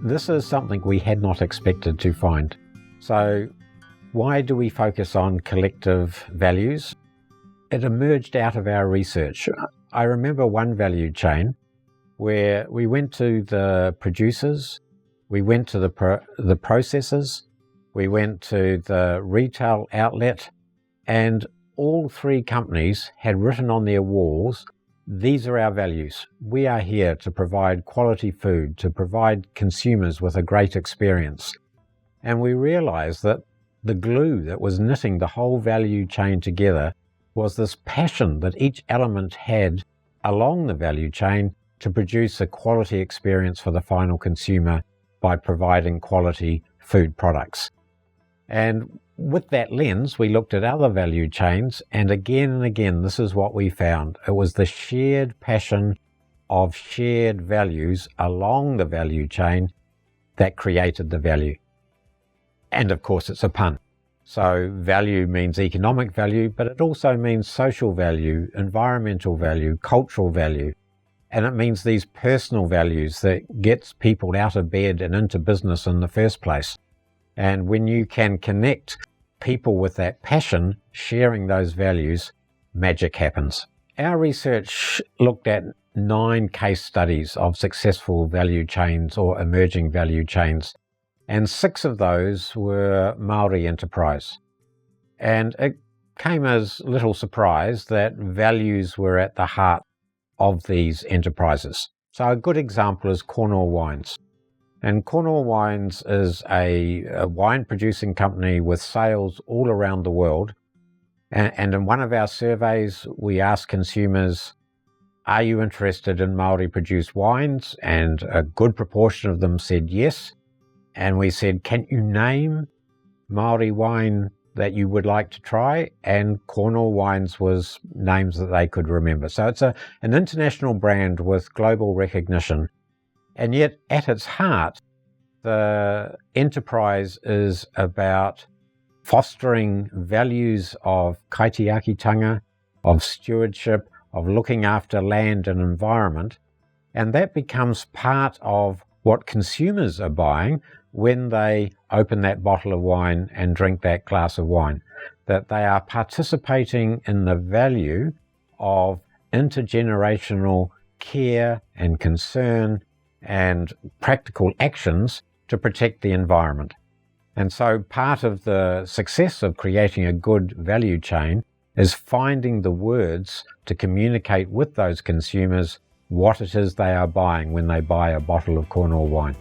this is something we had not expected to find. So why do we focus on collective values? It emerged out of our research. I remember one value chain where we went to the producers, we went to the processors, we went to the retail outlet, and all three companies had written on their walls, these are our values. We are here to provide quality food, to provide consumers with a great experience. And we realized that the glue that was knitting the whole value chain together was this passion that each element had along the value chain to produce a quality experience for the final consumer by providing quality food products. And with that lens, we looked at other value chains, and again, this is what we found. It was the shared passion of shared values along the value chain that created the value. And of course, it's a pun. So value means economic value, but it also means social value, environmental value, cultural value. And it means these personal values that gets people out of bed and into business in the first place. And when you can connect people with that passion, sharing those values, magic happens. Our research looked at 9 case studies of successful value chains or emerging value chains, and 6 of those were Māori enterprise. And it came as little surprise that values were at the heart of these enterprises. So a good example is Cornwall Wines. And Cornwall Wines is a wine producing company with sales all around the world. And in one of our surveys, we asked consumers, are you interested in Māori produced wines? And a good proportion of them said yes. And we said, can you name Māori wine that you would like to try? And Cornwall Wines was names that they could remember. So it's an international brand with global recognition. And yet at its heart, the enterprise is about fostering values of kaitiakitanga, of stewardship, of looking after land and environment. And that becomes part of what consumers are buying when they open that bottle of wine and drink that glass of wine, that they are participating in the value of intergenerational care and concern and practical actions to protect the environment. And so part of the success of creating a good value chain is finding the words to communicate with those consumers what it is they are buying when they buy a bottle of Cornwall wine.